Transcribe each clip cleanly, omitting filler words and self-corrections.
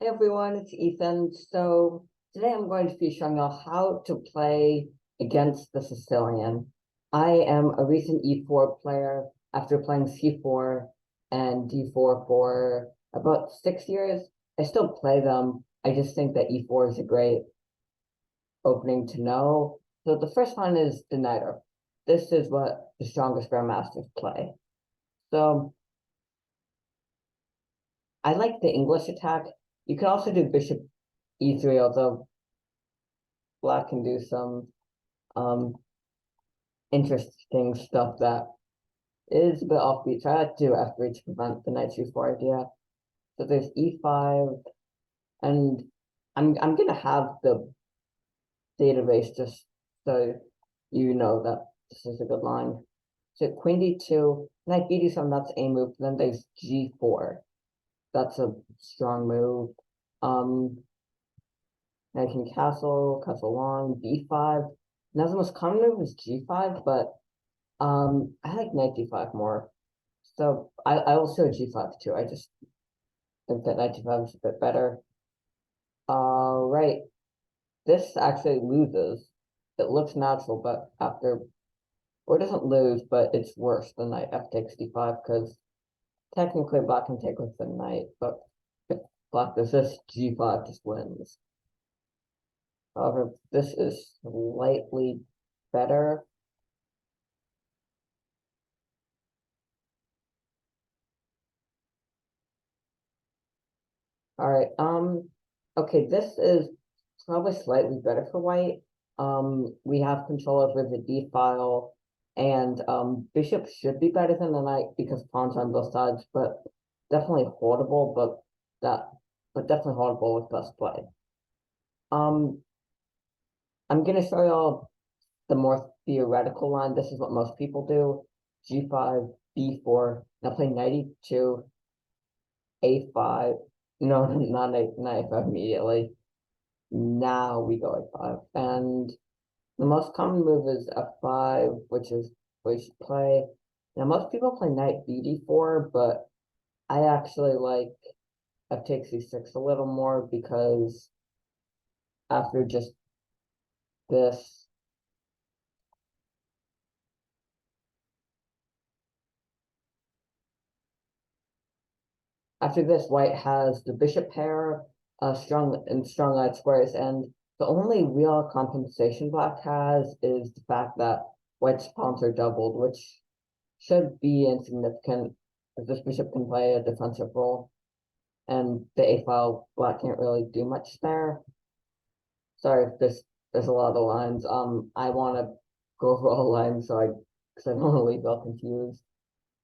Hey everyone, it's Ethan. So today I'm going to be showing you how to play against the Sicilian. I am a recent E4 player after playing C4 and D4 for about 6 years. I still play them. I just think that E4 is a great opening to know. So the first one is the Knighter. This is what the strongest grandmasters play. So I like the English attack. You can also do bishop e3, although Black can do some um interesting stuff that is a bit offbeat. So I like to do f3 to prevent the knight g4 idea. So there's e5, and I'm gonna have the database just so you know that this is a good line. So queen d2, knight b7, that's a move. Then there's g4. That's a strong move. I can castle long, b5. Now the most common move is g5, but I like knight d5 more. So I will show g5 too. I just think that knight d5 is a bit better. Right. This actually loses. It looks natural, but or it doesn't lose, but it's worse than knight f takes d5 because technically black can take with the knight, but if black does this, g5 just wins. However, this is slightly better. All right. Okay, this is probably slightly better for white. We have control over the d file, and bishop should be better than the knight because pawns on both sides, but definitely holdable, but definitely holdable with best play. Um, I'm gonna show y'all the more theoretical line. This is what most people do: g5, b4. Now play knight e2, a5. No, not knight f5 immediately. Now we go a5. And the most common move is f5, which is what you should play. Now, most people play knight bd4, but I actually like f takes c6 a little more because after just this, white has the bishop pair, strong light squares, and the only real compensation black has is the fact that white's pawns are doubled, which should be insignificant, as this bishop can play a defensive role, and the a file black can't really do much there. Sorry if there's a lot of lines. I want to go over all lines because I don't want to leave y'all confused.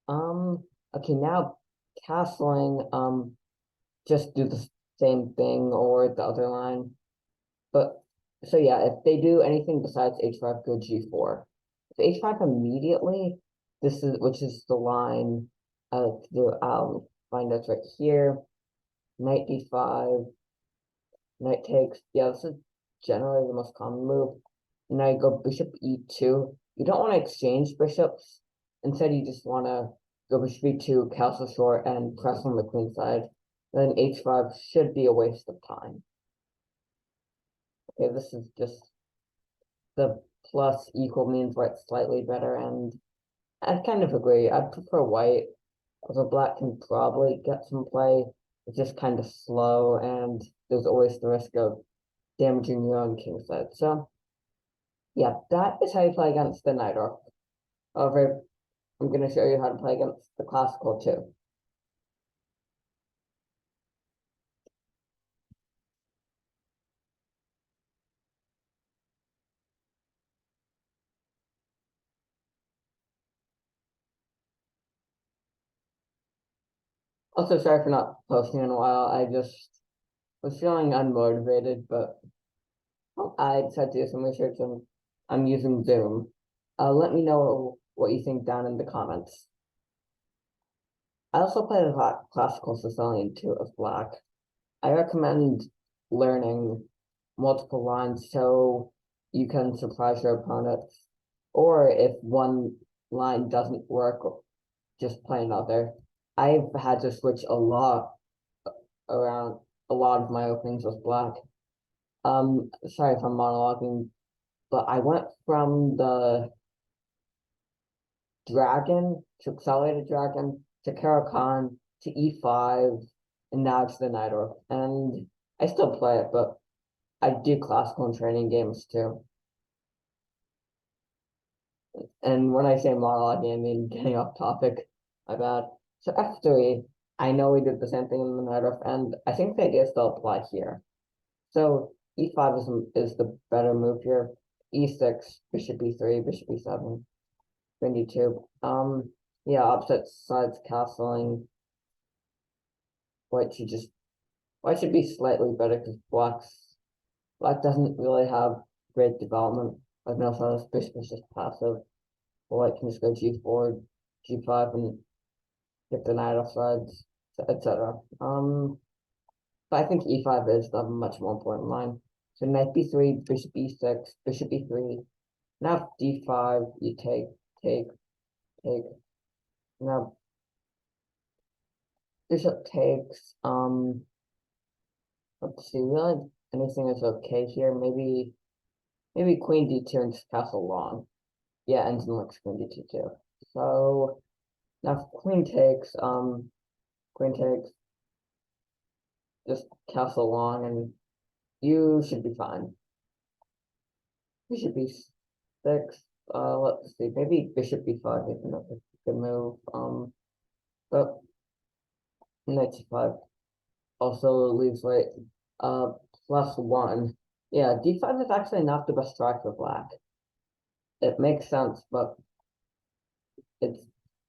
Okay, now castling. Just do the same thing or the other line. But so yeah, if they do anything besides h5, go g4. If h5 immediately, which is the line to do. Find that's right here. Knight d5, knight takes. Yeah, this is generally the most common move. Now you go bishop e2. You don't want to exchange bishops. Instead, you just want to go bishop e2, castle short, and press on the queen side. Then h5 should be a waste of time. Okay, this is just the plus equal means white's slightly better, and I kind of agree. I prefer white, although black can probably get some play. It's just kind of slow, and there's always the risk of damaging your own king side. So, yeah, that is how you play against the Knight Orc. However, I'm going to show you how to play against the classical too. Also, sorry for not posting in a while. I just was feeling unmotivated, but I decided to do some research and I'm using Zoom. Let me know what you think down in the comments. I also play the classical Sicilian too of black. I recommend learning multiple lines so you can surprise your opponents. Or if one line doesn't work, just play another. I've had to switch a lot around a lot of my openings was black. Sorry if I'm monologuing, but I went from the dragon to accelerated dragon to Caracan to E5, and now it's the Night Orc. And I still play it, but I do classical and training games too. And when I say monologuing, I mean getting off topic. My bad. So F3, I know we did the same thing in the Night Orc, and I think the idea still apply here. So E5 is the better move here. E6, bishop E3, bishop E7, queen D2. Yeah, opposite sides castling. White should just white should be slightly better because black doesn't really have great development. Like no this bishop is just passive. White can just go G4, G5, and get the knight off sides, etc. But I think E5 is the much more important line. So knight B3, bishop E6, bishop E3. Now D5, you take. Now bishop takes. Let's see, really anything is okay here. Maybe queen D2 and just castle long. Yeah, ends in like queen D2 too. So now queen takes, just castle long, and you should be fine. Bishop B6. Let's see, maybe bishop B5 is another good move. But knight C5 also leaves white +1. Yeah, D5 is actually not the best strike for black. It makes sense, but it's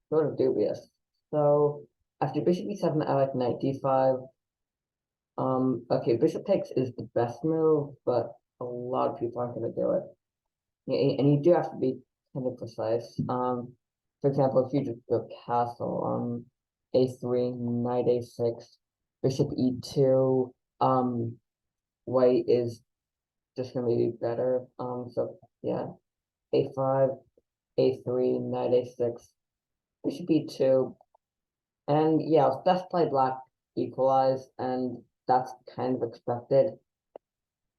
sort of dubious. So after bishop E7, I like knight D5. Okay, bishop takes is the best move, but a lot of people aren't going to do it. Yeah, and you do have to be kind of precise. For example, if you just go castle, A3, knight A6, bishop E2, white is just going to be better. So yeah, A5, A3, knight A6, bishop E2, and yeah, best play black equalize, and that's kind of expected.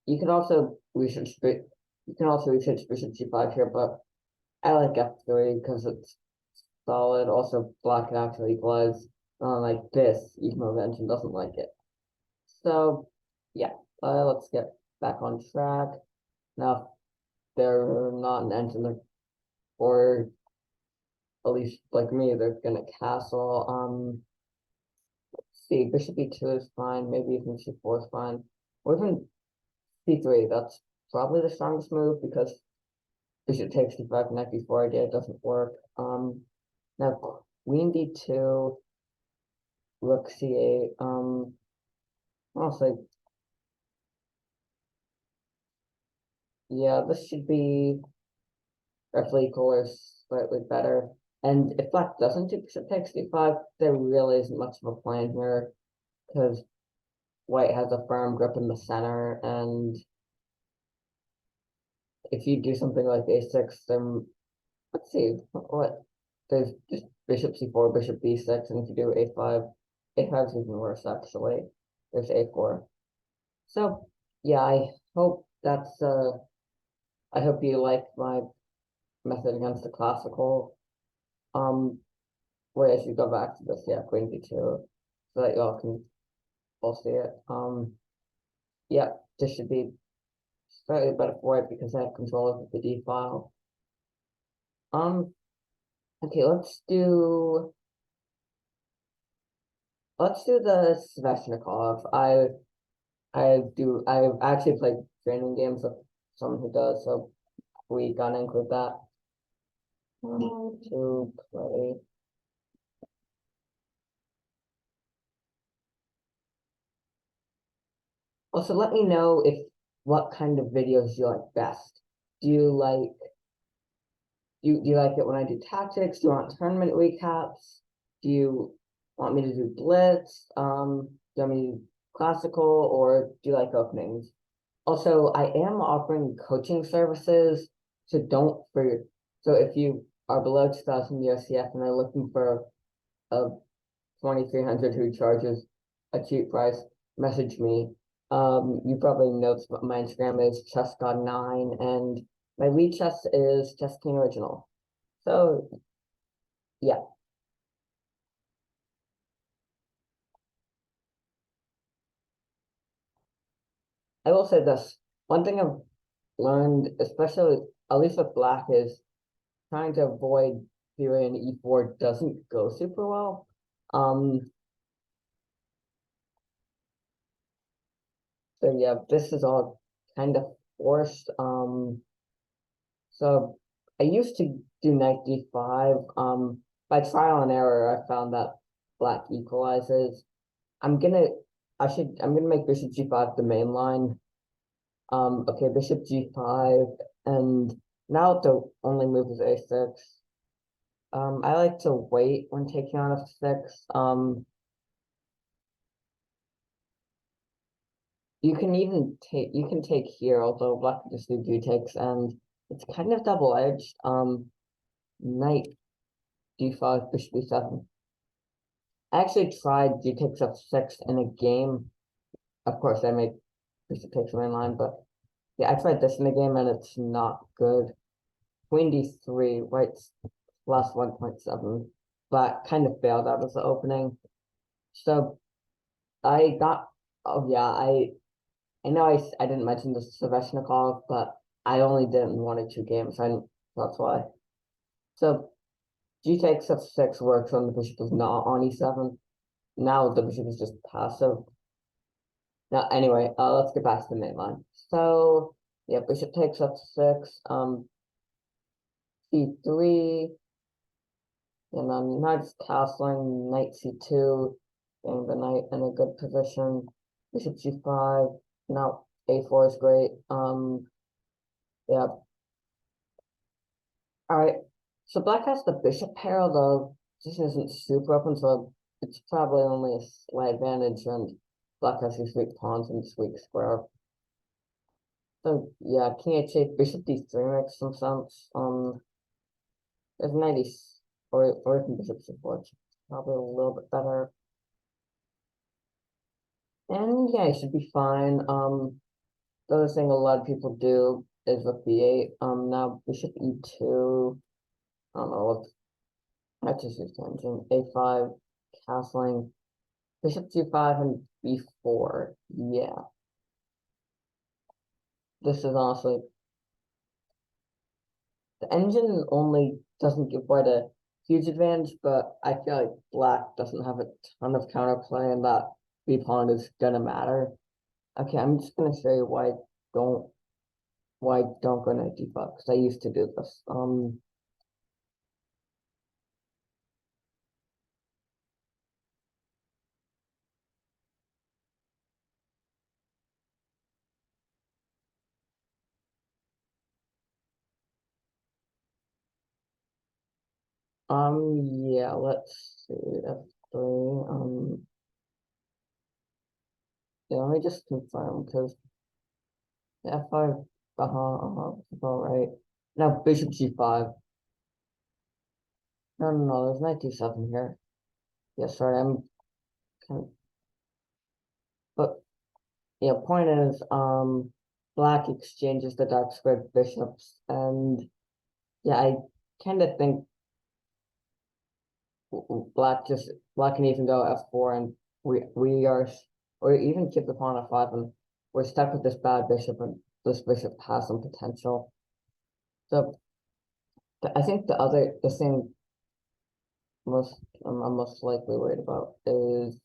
You can also research bishop G5 here, but I like F3 because it's solid. Also, black can actually equalize like this, even though the engine doesn't like it. So yeah, let's get back on track. Now, they're not an engine, or at least like me, they're gonna castle. Let's see, bishop E2 is fine, maybe even C4 is fine. Or even C3, that's probably the strongest move because bishop takes D5, knight B4 idea doesn't work. Now queen D2, rook C8. Honestly, yeah, this should be roughly equal or slightly better. And if black doesn't do bishop takes D5, there really isn't much of a plan here because white has a firm grip in the center, and if you do something like A6, then let's see what there's just bishop C4, bishop B6, and if you do A5, A5 is even worse actually. There's A4. So yeah, I hope you like my method against the classical. Wait, I should go back to this, yeah, queen B2, so that y'all can all see it. Yeah, this should be slightly better for it because I have control over the D file. Okay, let's do the Sveshnikov. I've actually played training games with someone who does, so we gotta include that. To play. Also, let me know if what kind of videos you like best. Do you like do you like it when I do tactics? Do you want tournament recaps? Do you want me to do blitz? Do you want me to do classical, or do you like openings? Also, I am offering coaching services, so so if you are below 2000 USCF and are looking for a 2300 who charges a cheap price, message me. You probably noticed what my Instagram is chessgod9, and my lead chess is Chess King Original. So yeah, I will say this. One thing I've learned, especially at least with black, is trying to avoid theory in e4 doesn't go super well. Um, so yeah, this is all kind of forced. So I used to do knight d5. By trial and error, I found that black equalizes. I'm gonna, I'm gonna make bishop g5 the main line. Okay, bishop g5, and now the only move is a6. I like to wait when taking on f6. You can take here, although black can just do d takes, and it's kind of double-edged. Knight d5, bishop b7. I actually tried d takes f6 in a game. Of course, I made bishop takes the main line, but yeah, I tried this in the game and it's not good. Queen d3, white's plus 1.7, but kind of failed out of the opening. So I got, oh yeah, I know I didn't mention this to Sveshnikov, but I only did it in one or two games, and that's why. So g takes f6 works when the bishop is not on e7. Now the bishop is just passive. Now, anyway, let's get back to the main line. So, yeah, bishop takes f6, c3, and then knight's castling, knight c2, getting the knight in a good position. Bishop g5. Now a4 is great. Yeah. All right. So black has the bishop pair, although position isn't super open, so it's probably only a slight advantage, and black has these weak pawns and this weak square. So yeah, king h8, bishop d3 makes some sense. There's knight e, or even bishop c4, probably a little bit better. And yeah, it should be fine. The other thing a lot of people do is with b8. Now bishop e2. I don't know what. I just use tangent. A5, castling. Bishop g5 and b4. Yeah, this is honestly the engine only doesn't give white a huge advantage, but I feel like black doesn't have a ton of counterplay, and that b pawn is gonna matter. Okay, I'm just gonna show you don't why don't go knight d5 because I used to do this. Yeah, let's see f3. Yeah, let me just confirm because f5, about right. Now bishop g5. No, there's knight d7 here. Yeah, sorry, I'm kind of, but yeah, point is, black exchanges the dark squared bishops, and yeah, I kind of think black can even go f4, and we are, or even keep the pawn f5, and we're stuck with this bad bishop, and this bishop has some potential. So I think the thing most I'm most likely worried about is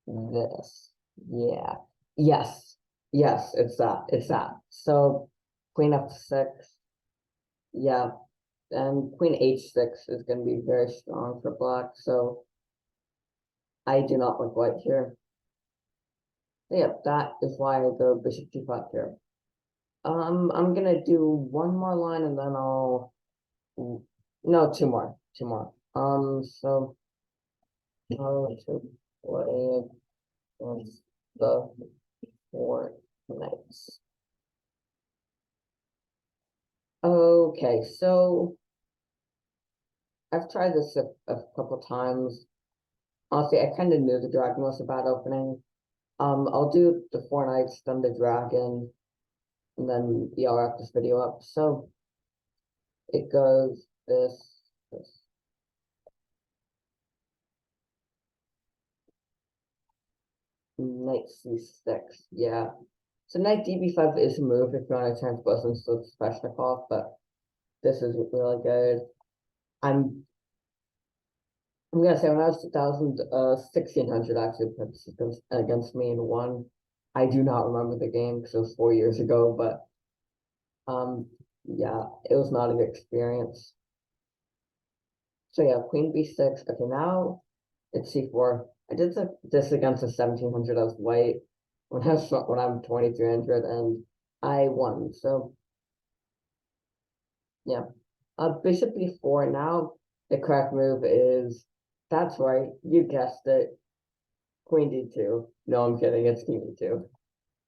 this. Yeah. Yes. Yes, it's that. It's that. So queen f6. Yeah. And queen h6 is going to be very strong for black. So I do not like white here. Yeah, that is why I go bishop g5 here. I'm gonna do one more line and then I'll no, two more. Two more. So how to play against the four knights. Okay, so I've tried this a couple times. Honestly, I kind of knew the dragon was a bad opening. I'll do the four knights, then the dragon, and then yeah, I'll wrap this video up. So it goes this. Knight c6, yeah. So knight db5 is a move if you want to transpose into the Sveshnikov, but this is really good. I'm I'm gonna say when I was 2000, 1600 actually played against me in one. I do not remember the game because it was 4 years ago, but um, yeah, it was not a good experience. So yeah, queen b6. Okay, now it's c4. I did this against a 1700 as white when I'm 2300 and I won. So yeah, bishop b4. Now the correct move is that's right, you guessed it, queen d2. No, I'm kidding. It's king d2.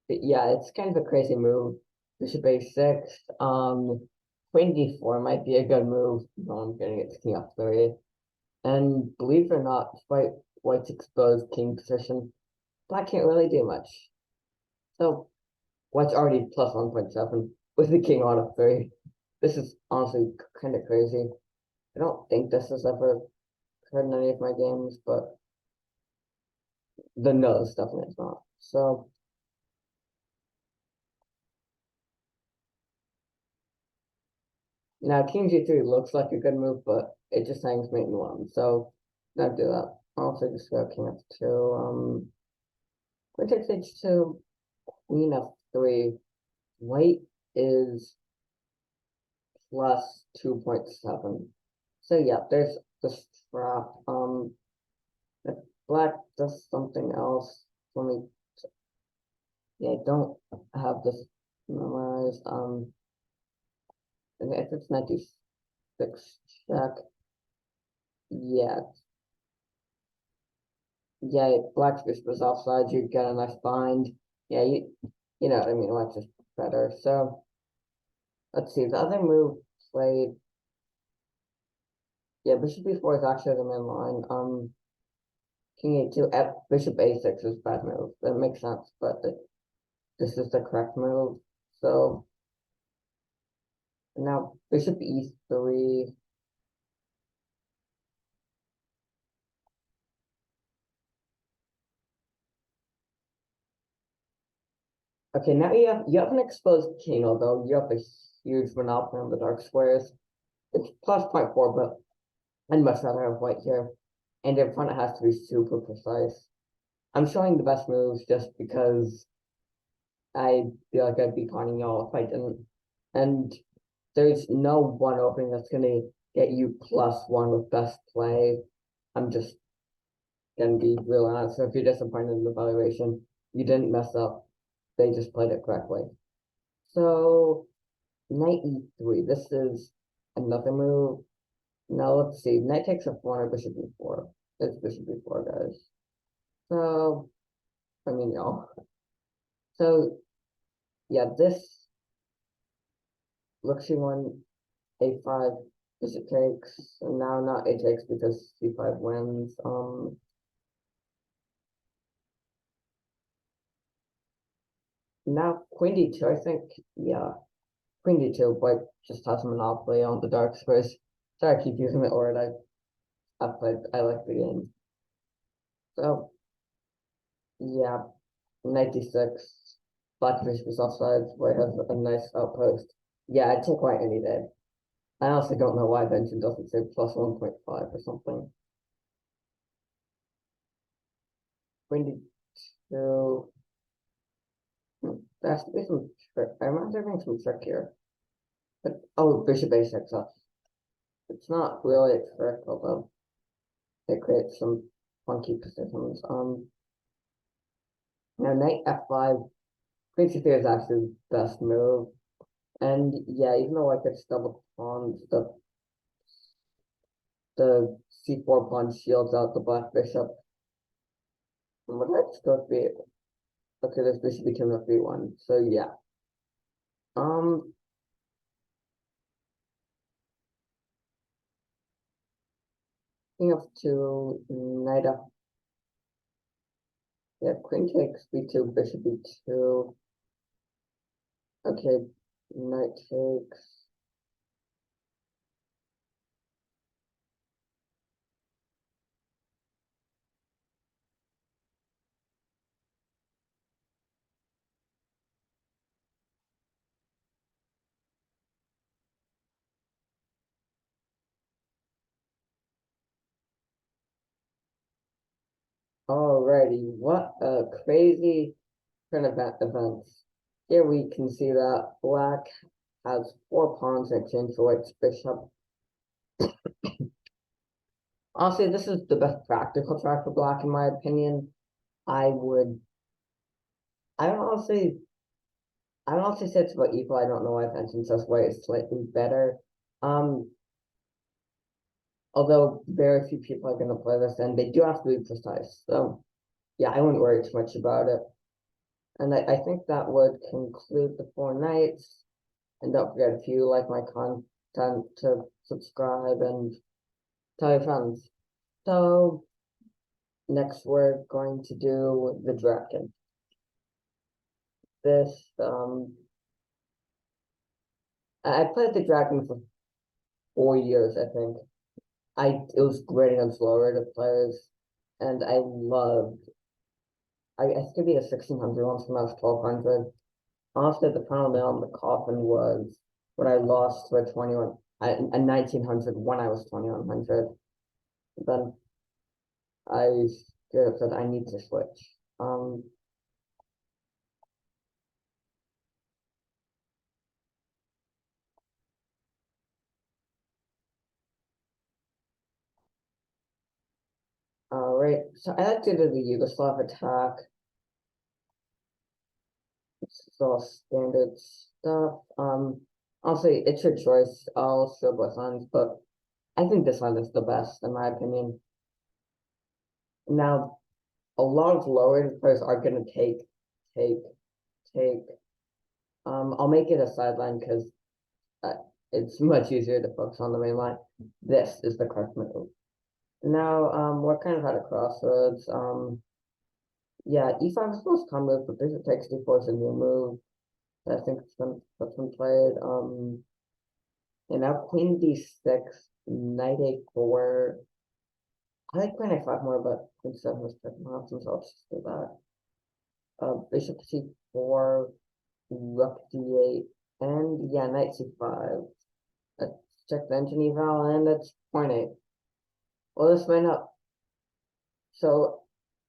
But yeah, it's kind of a crazy move. Bishop a6. Queen d4 might be a good move. No, I'm kidding. It's king f3. And believe it or not, despite white's exposed king position, black can't really do much. So white's already plus 1.7 with the king on f3. This is honestly kind of crazy. I don't think this has ever occurred in any of my games, but the no, definitely is not. So now king g3 looks like a good move, but it just hangs mate in one. So not do that. I'll also just go king f2. Queen takes h2, queen f3. White is plus 2.7. So yeah, there's the trap. If black does something else, let me. Yeah, I don't have this memorized. If it's 96 check, yeah, yeah, black's bishop is offside, you get a nice bind. Yeah, you know what I mean, white's just better. So let's see, the other move played, yeah, bishop b4 is actually the main line. King a2, bishop a6 is bad move. That makes sense, but this is the correct move. So now bishop e3. Okay, now you have an exposed king, although you have a huge monopoly on the dark squares. It's plus 0.4, but I'd much rather have white here. And in front it has to be super precise. I'm showing the best moves just because I feel like I'd be conning y'all if I didn't. And there's no one opening that's gonna get you +1 with best play. I'm just gonna be real honest. So if you're disappointed in the valuation, you didn't mess up. They just played it correctly. So knight e3. This is another move. Now let's see. Knight takes f1 or bishop e4. It's bishop e4, guys. So I mean, y'all. So yeah, this looks c1, a5, bishop takes, and now not a takes because c5 wins. Now queen d2. I think yeah, queen d2. White just has a monopoly on the dark squares. Sorry, I keep using the word. I played. I like the game. So yeah, knight d6. Black bishop is offside. White has a nice outpost. Yeah, I'd take white any day. I also don't know why Benjamin doesn't say plus 1.5 or something. Queen d2. There has to be some trick. I remember there being some trick here. But oh, bishop a6 off. It's not really a trick, although it creates some funky positions. Now knight f5. Queen c3 is actually the best move. And yeah, even though I could double pawns, the c4 pawn shields out the black bishop. But let's go b. Okay, this bishop became a b1. So yeah. Um, king f2, knight f. Yeah, queen takes b2, bishop b2. Okay, knight takes. Alrighty, what a crazy turn of events. Here we can see that black has 4 pawns in exchange for white's bishop. Honestly, this is the best practical track for black in my opinion. I would, I don't honestly, I don't honestly say it's about equal. I don't know why Fenton says white is slightly better. Um, although very few people are going to play this, and they do have to be precise. So yeah, I wouldn't worry too much about it. And I think that would conclude the 4 nights. And don't forget, if you like my content, to subscribe and tell your friends. So next we're going to do the dragon. This I played the dragon for 4 years, I think. It was great against lower rated players, and I loved. I think it be a 1600 once when I was 1200. After the final nail in the coffin was when I lost to a 21, a 1900 when I was 2100. Then I said I need to switch. All right, so I like to do the Yugoslav attack. This is all standard stuff. Honestly, it's your choice. I'll show both lines, but I think this line is the best in my opinion. Now, a lot of lower players are gonna take, take. I'll make it a sideline because it's much easier to focus on the main line. This is the correct move. Now, we're kind of at a crossroads. Yeah, e5 is the most common move, but bishop takes d4 is a new move. I think that's been played. And now queen d6, knight a4. I like queen a5 more, but queen c7 was picking options, so I'll just do that. Bishop c4, rook d8, and yeah, knight c5. Let's check the engine eval, and that's point 8. Well, this might not. So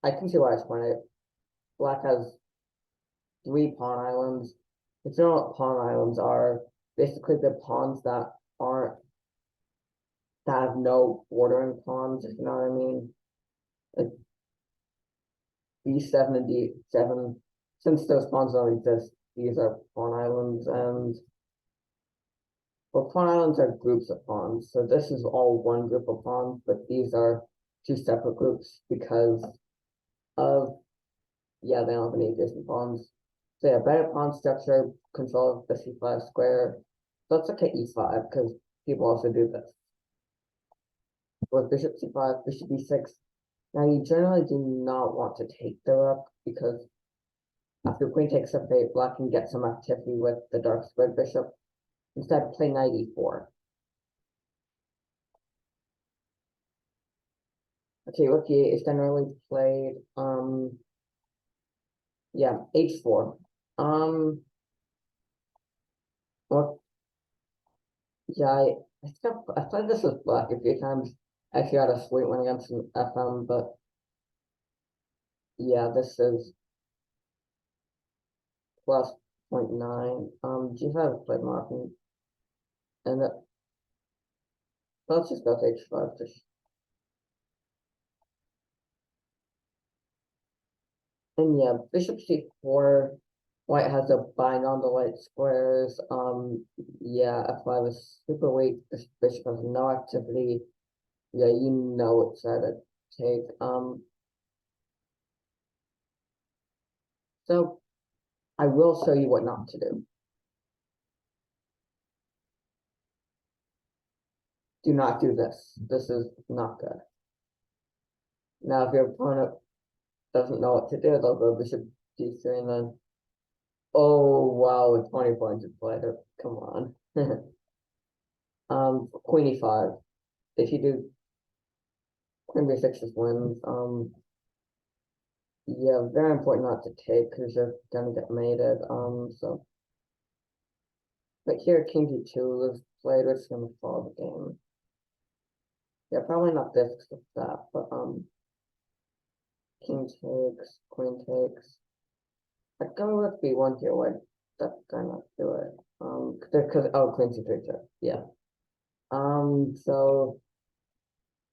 I can see why it's point 8. Black has 3 pawn islands. If you know what pawn islands are, basically the pawns that aren't that have no bordering pawns, if you know what I mean. Like B7 and D7, since those pawns don't exist, these are pawn islands, and well, pawn islands are groups of pawns. So this is all one group of pawns, but these are 2 separate groups because of yeah, they don't have any adjacent pawns. So yeah, better pawn structure, control of the c5 square. So let's look at e5 because people also do this. With bishop c5, bishop e6. Now you generally do not want to take the rook because after queen takes f8, black can get some activity with the dark squared bishop. Instead, play knight e4. Okay, rook e8 is generally played. Yeah, h4. Well, yeah, I think I played this with black a few times. I actually had a sweet one against an FM, but yeah, this is plus 0.9. G5 played more often, and let's just go to h5. And yeah, bishop c4. White has to bind on the white squares. Yeah, f5 is super weak. This bishop has no activity. Yeah, you know it's at a take. So I will show you what not to do. Do not do this. This is not good. Now, if your opponent doesn't know what to do, they'll go bishop d3 and then, oh wow, with 20 points of play, come on. Queen e5. If you do queen b6 just wins. Yeah, very important not to take because you're gonna get mated. But here king d2 is played, which is gonna follow the game. Yeah, probably not this because of that, but king takes, queen takes. I'd go with b1 here, why that guy not do it? Because oh, queen c3 check. Yeah. So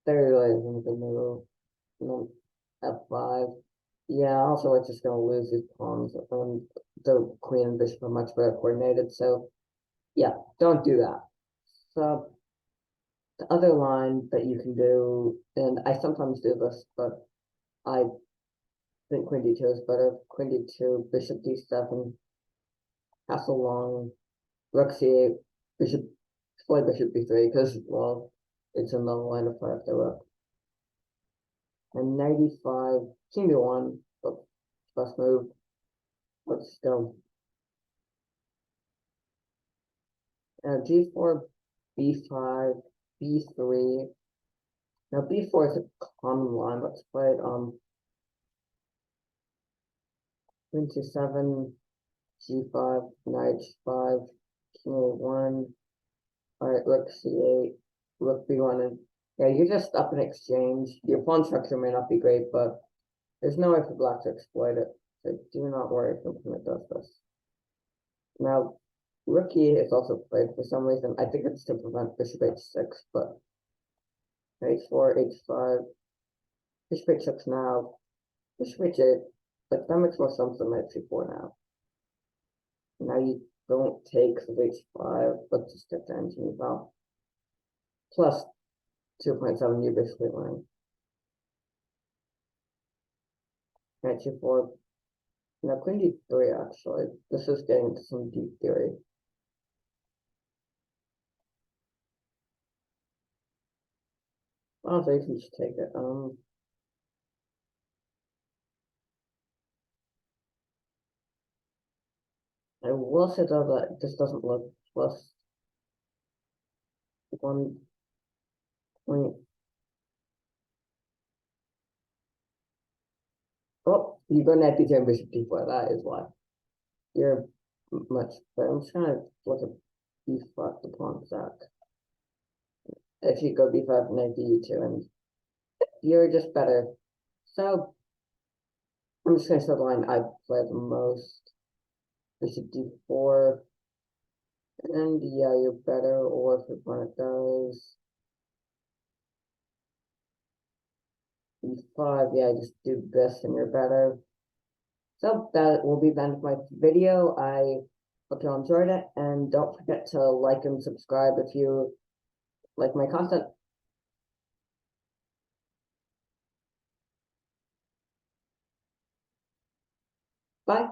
there really isn't a good move. And then f5. Yeah, also it's just gonna lose these pawns, and the queen and bishop are much better coordinated. So yeah, don't do that. So the other line that you can do, and I sometimes do this, but I think queen d2 is better. Queen d2, bishop d7, castle long, rook c8, bishop, play bishop b3, because, well, it's in the line of fire of the rook. And knight e5, king d1, but first move. Let's go. G4, b5, b3. Now b4 is a common line. Let's play it. Queen c7, g5, knight h5, king a1. All right, rook c8, rook b1, and yeah, you're just up in exchange. Your pawn structure may not be great, but there's no way for black to exploit it. So do not worry if your opponent does this. Now, rook e8 is also played for some reason. I think it's to prevent bishop h6, but h4, h5, bishop h6 now, bishop h8, but that makes more sense than knight c4 now. Now you don't take with h5, but just get the engine out. Plus 2.7, you basically win. Knight c4. Now queen d3 actually. This is getting into some deep theory. Oh, so you can just take it. I will say though that this doesn't look plus 1 point. Oh, you go knight d2 and bishop d4. That is why. You're much better. I'm just gonna look at b5, the pawn sack. If you go b5, knight d2, and you're just better. So I'm just gonna show the line I play the most. Bishop d4. And yeah, you're better, or if your opponent does e5, yeah, just do this and you're better. So that will be the end of my video. I hope you enjoyed it, and don't forget to like and subscribe if you like my content. Bye.